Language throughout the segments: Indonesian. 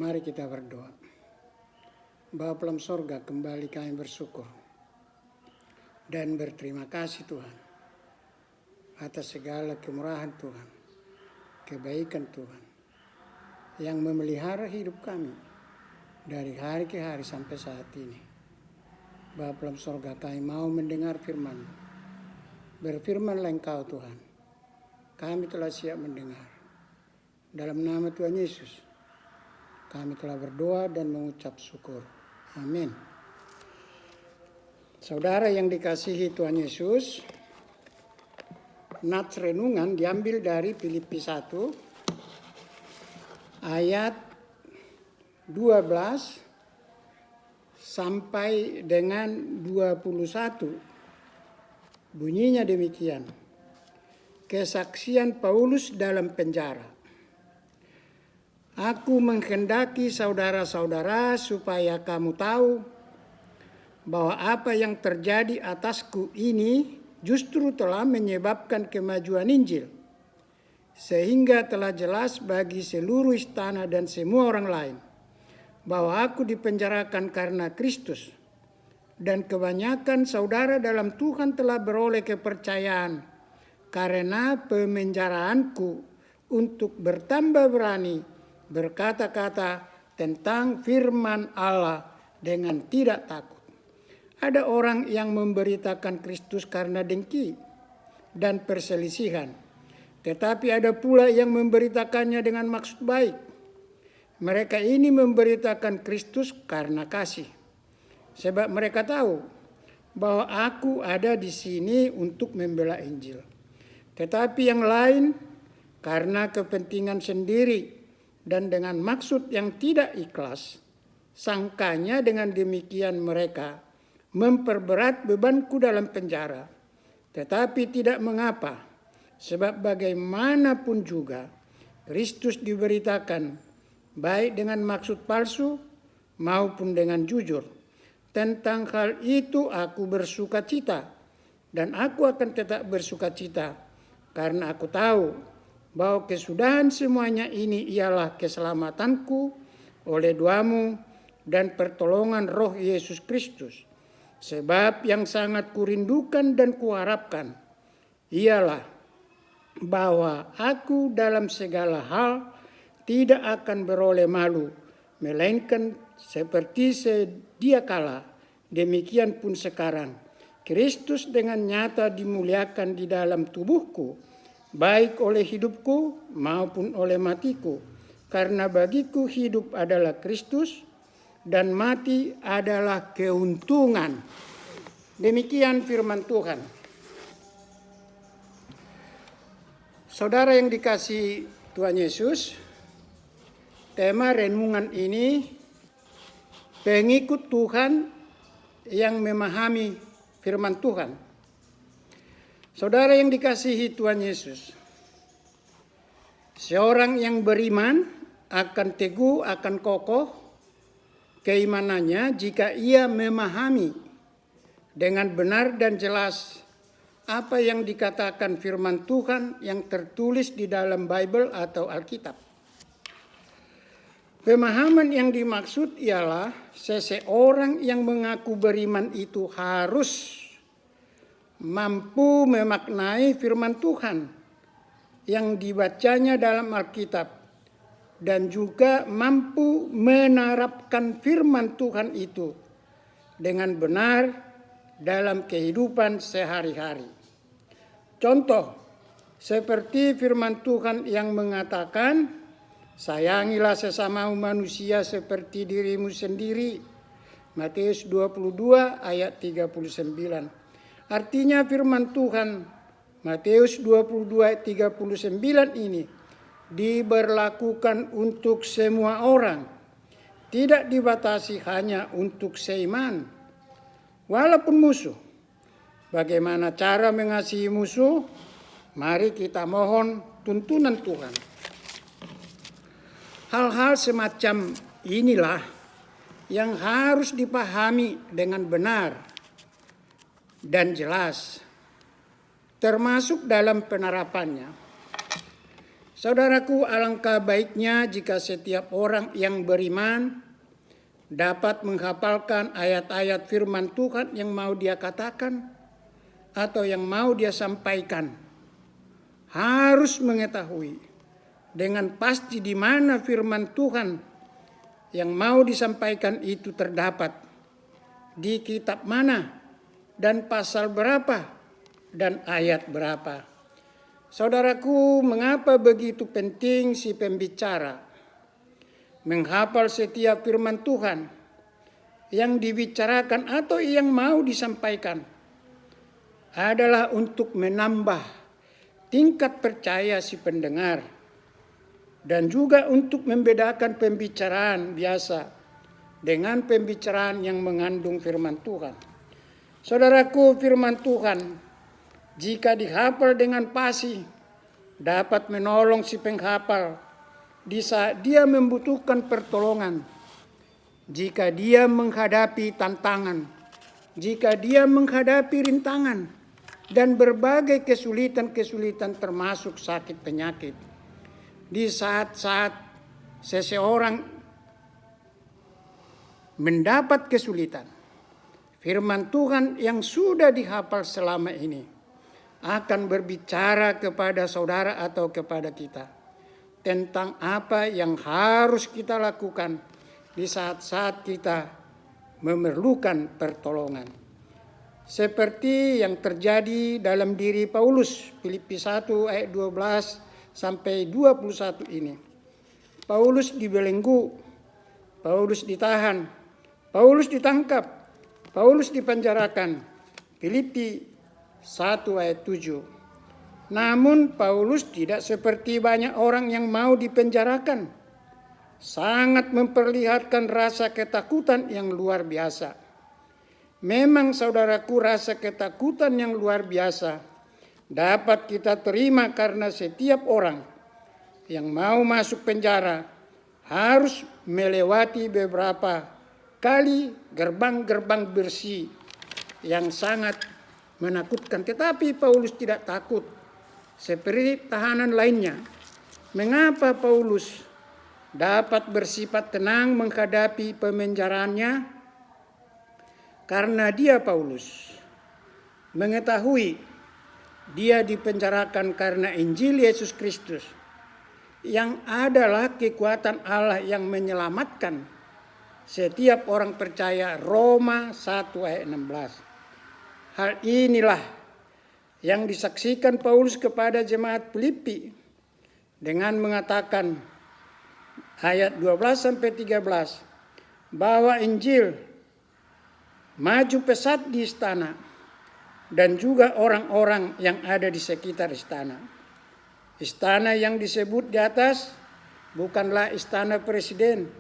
Mari kita berdoa. Bapa dalam sorga, kembali kami bersyukur dan berterima kasih Tuhan atas segala kemurahan Tuhan, kebaikan Tuhan yang memelihara hidup kami dari hari ke hari sampai saat ini. Bapa dalam sorga, kami mau mendengar firman. Berfirmanlah Engkau Tuhan. Kami telah siap mendengar. Dalam nama Tuhan Yesus, kami telah berdoa dan mengucap syukur. Amin. Saudara yang dikasihi Tuhan Yesus, nats renungan diambil dari Filipi 1 ayat 12 sampai dengan 21. Bunyinya demikian. Kesaksian Paulus dalam penjara. Aku menghendaki saudara-saudara supaya kamu tahu bahwa apa yang terjadi atasku ini justru telah menyebabkan kemajuan Injil, sehingga telah jelas bagi seluruh istana dan semua orang lain bahwa aku dipenjarakan karena Kristus, dan kebanyakan saudara dalam Tuhan telah beroleh kepercayaan karena pemenjaraanku untuk bertambah berani berkata-kata tentang firman Allah dengan tidak takut. Ada orang yang memberitakan Kristus karena dengki dan perselisihan, tetapi ada pula yang memberitakannya dengan maksud baik. Mereka ini memberitakan Kristus karena kasih, sebab mereka tahu bahwa aku ada di sini untuk membela Injil. Tetapi yang lain karena kepentingan sendiri dan dengan maksud yang tidak ikhlas, sangkanya dengan demikian mereka memperberat bebanku dalam penjara. Tetapi tidak mengapa, sebab bagaimanapun juga Kristus diberitakan, baik dengan maksud palsu maupun dengan jujur. Tentang hal itu aku bersuka cita, dan aku akan tetap bersuka cita, karena aku tahu bahwa kesudahan semuanya ini ialah keselamatanku oleh doamu dan pertolongan Roh Yesus Kristus. Sebab yang sangat kurindukan dan kuharapkan ialah bahwa aku dalam segala hal tidak akan beroleh malu, melainkan seperti sedia kala, demikian pun sekarang Kristus dengan nyata dimuliakan di dalam tubuhku, baik oleh hidupku maupun oleh matiku. Karena bagiku hidup adalah Kristus dan mati adalah keuntungan. Demikian firman Tuhan. Saudara yang dikasihi Tuhan Yesus, tema renungan ini pengikut Tuhan yang memahami firman Tuhan. Saudara yang dikasihi Tuhan Yesus, seorang yang beriman akan teguh, akan kokoh keimanannya jika ia memahami dengan benar dan jelas apa yang dikatakan firman Tuhan yang tertulis di dalam Bible atau Alkitab. Pemahaman yang dimaksud ialah seseorang yang mengaku beriman itu harus mampu memaknai firman Tuhan yang dibacanya dalam Alkitab dan juga mampu menerapkan firman Tuhan itu dengan benar dalam kehidupan sehari-hari. Contoh seperti firman Tuhan yang mengatakan, sayangilah sesamamu manusia seperti dirimu sendiri. Matius 22 ayat 39. Artinya firman Tuhan Matius 22 ayat 39 ini diberlakukan untuk semua orang, tidak dibatasi hanya untuk seiman. Walaupun musuh. Bagaimana cara mengasihi musuh? Mari kita mohon tuntunan Tuhan. Hal-hal semacam inilah yang harus dipahami dengan benar dan jelas, termasuk dalam penerapannya. Saudaraku, alangkah baiknya jika setiap orang yang beriman dapat menghafalkan ayat-ayat firman Tuhan yang mau dia katakan atau yang mau dia sampaikan. Harus mengetahui dengan pasti di mana firman Tuhan yang mau disampaikan itu terdapat, di kitab mana, dan pasal berapa, dan ayat berapa. Saudaraku, mengapa begitu penting si pembicara menghafal setiap firman Tuhan yang dibicarakan atau yang mau disampaikan? Adalah untuk menambah tingkat percaya si pendengar dan juga untuk membedakan pembicaraan biasa dengan pembicaraan yang mengandung firman Tuhan. Saudaraku, firman Tuhan jika dihafal dengan pasti dapat menolong si penghafal di saat dia membutuhkan pertolongan, jika dia menghadapi tantangan, jika dia menghadapi rintangan dan berbagai kesulitan-kesulitan termasuk sakit penyakit. Di saat-saat seseorang mendapat kesulitan, firman Tuhan yang sudah dihafal selama ini akan berbicara kepada saudara atau kepada kita tentang apa yang harus kita lakukan di saat-saat kita memerlukan pertolongan. Seperti yang terjadi dalam diri Paulus, Filipi 1 ayat 12 sampai 21 ini. Paulus dibelenggu, Paulus ditahan, Paulus ditangkap, Paulus dipenjarakan. Filipi 1 ayat 7. Namun Paulus tidak seperti banyak orang yang mau dipenjarakan. Sangat memperlihatkan rasa ketakutan yang luar biasa. Memang saudaraku, rasa ketakutan yang luar biasa dapat kita terima karena setiap orang yang mau masuk penjara harus melewati beberapa kali gerbang-gerbang bersih yang sangat menakutkan. Tetapi Paulus tidak takut seperti tahanan lainnya. Mengapa Paulus dapat bersifat tenang menghadapi pemenjaraannya? Karena dia, Paulus, mengetahui dia dipenjarakan karena Injil Yesus Kristus yang adalah kekuatan Allah yang menyelamatkan setiap orang percaya. Roma 1 ayat 16. Hal inilah yang disaksikan Paulus kepada jemaat Filipi dengan mengatakan ayat 12-13 bahwa Injil maju pesat di istana dan juga orang-orang yang ada di sekitar istana. Istana yang disebut di atas bukanlah istana presiden,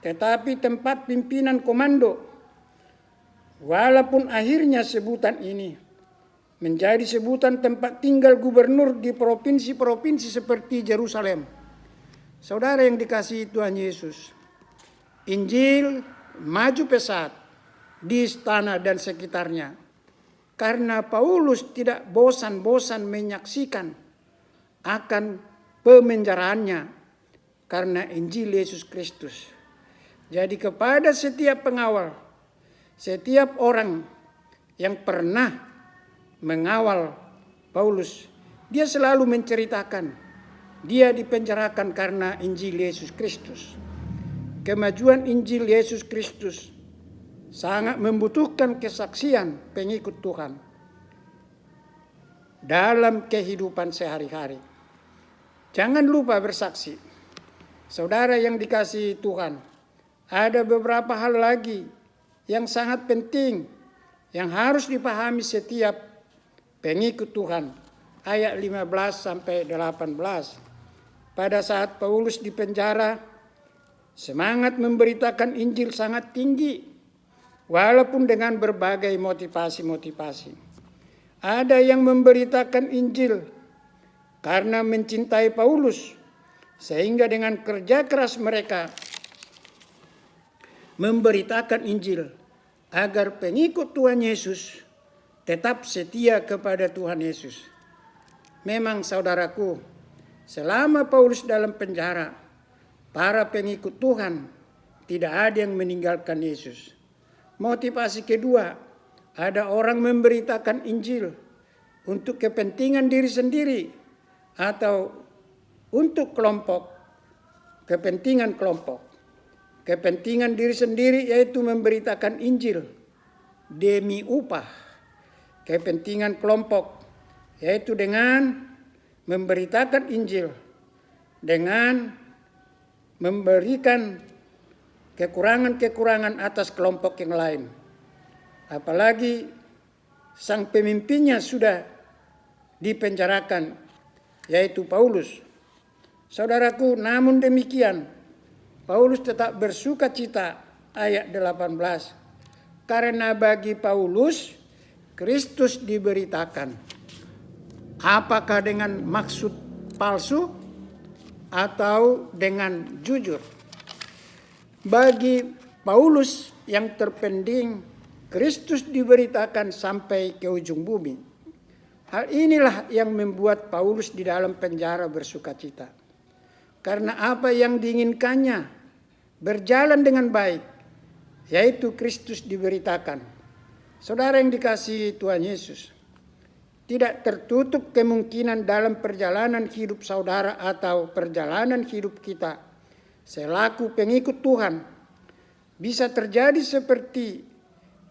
tetapi tempat pimpinan komando. Walaupun akhirnya sebutan ini menjadi sebutan tempat tinggal gubernur di provinsi-provinsi seperti Yerusalem. Saudara yang dikasihi Tuhan Yesus, Injil maju pesat di istana dan sekitarnya karena Paulus tidak bosan-bosan menyaksikan akan pemenjaraannya karena Injil Yesus Kristus. Jadi kepada setiap pengawal, setiap orang yang pernah mengawal Paulus, dia selalu menceritakan dia dipenjarakan karena Injil Yesus Kristus. Kemajuan Injil Yesus Kristus sangat membutuhkan kesaksian pengikut Tuhan dalam kehidupan sehari-hari. Jangan lupa bersaksi. Saudara yang dikasihi Tuhan, ada beberapa hal lagi yang sangat penting yang harus dipahami setiap pengikut Tuhan. Ayat 15-18. Pada saat Paulus dipenjara, semangat memberitakan Injil sangat tinggi, walaupun dengan berbagai motivasi-motivasi. Ada yang memberitakan Injil karena mencintai Paulus, sehingga dengan kerja keras mereka memberitakan Injil agar pengikut Tuhan Yesus tetap setia kepada Tuhan Yesus. Memang saudaraku, selama Paulus dalam penjara, para pengikut Tuhan tidak ada yang meninggalkan Yesus. Motivasi kedua, ada orang memberitakan Injil untuk kepentingan diri sendiri atau untuk kepentingan kelompok. Kepentingan diri sendiri yaitu memberitakan Injil demi upah. Kepentingan kelompok yaitu dengan memberitakan Injil dengan memberikan kekurangan-kekurangan atas kelompok yang lain. Apalagi sang pemimpinnya sudah dipenjarakan, yaitu Paulus. Saudaraku, namun demikian Paulus tetap bersuka cita, ayat 18. Karena bagi Paulus Kristus diberitakan. Apakah dengan maksud palsu atau dengan jujur? Bagi Paulus yang terpenting Kristus diberitakan sampai ke ujung bumi. Hal inilah yang membuat Paulus di dalam penjara bersuka cita. Karena apa yang diinginkannya berjalan dengan baik, yaitu Kristus diberitakan. Saudara yang dikasihi Tuhan Yesus, tidak tertutup kemungkinan dalam perjalanan hidup saudara atau perjalanan hidup kita selaku pengikut Tuhan bisa terjadi seperti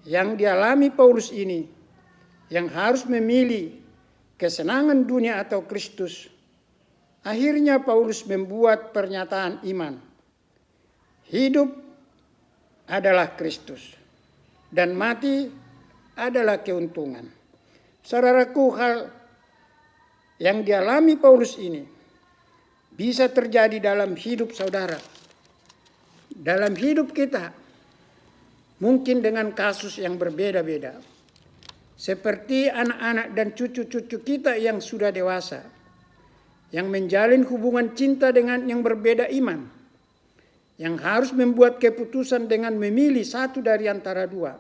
yang dialami Paulus ini, yang harus memilih kesenangan dunia atau Kristus. Akhirnya Paulus membuat pernyataan iman. Hidup adalah Kristus dan mati adalah keuntungan. Saudaraku, hal yang dialami Paulus ini bisa terjadi dalam hidup saudara, dalam hidup kita, mungkin dengan kasus yang berbeda-beda. Seperti anak-anak dan cucu-cucu kita yang sudah dewasa, yang menjalin hubungan cinta dengan yang berbeda iman, yang harus membuat keputusan dengan memilih satu dari antara dua.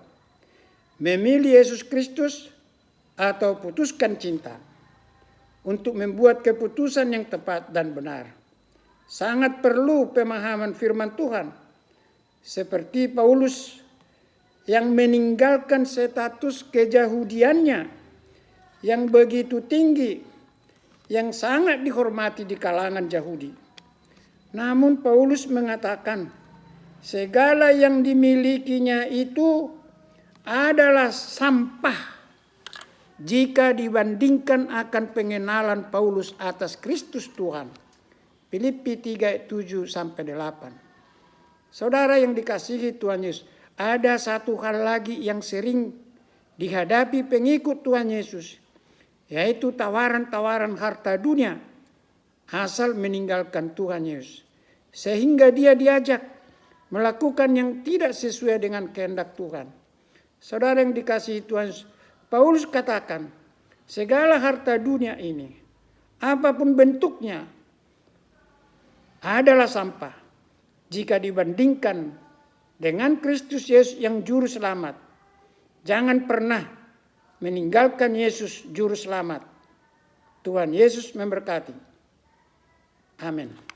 Memilih Yesus Kristus atau putuskan cinta. Untuk membuat keputusan yang tepat dan benar, sangat perlu pemahaman firman Tuhan. Seperti Paulus yang meninggalkan status keyahudiannya yang begitu tinggi, yang sangat dihormati di kalangan Yahudi. Namun Paulus mengatakan segala yang dimilikinya itu adalah sampah jika dibandingkan akan pengenalan Paulus atas Kristus Tuhan. Filipi 3:7-8. Saudara yang dikasihi Tuhan Yesus, ada satu hal lagi yang sering dihadapi pengikut Tuhan Yesus, yaitu tawaran-tawaran harta dunia asal meninggalkan Tuhan Yesus, sehingga dia diajak melakukan yang tidak sesuai dengan kehendak Tuhan. Saudara yang dikasihi Tuhan Yesus, Paulus katakan, segala harta dunia ini, apapun bentuknya, adalah sampah jika dibandingkan dengan Kristus Yesus yang juru selamat. Jangan pernah meninggalkan Yesus juru selamat. Tuhan Yesus memberkati. Amin.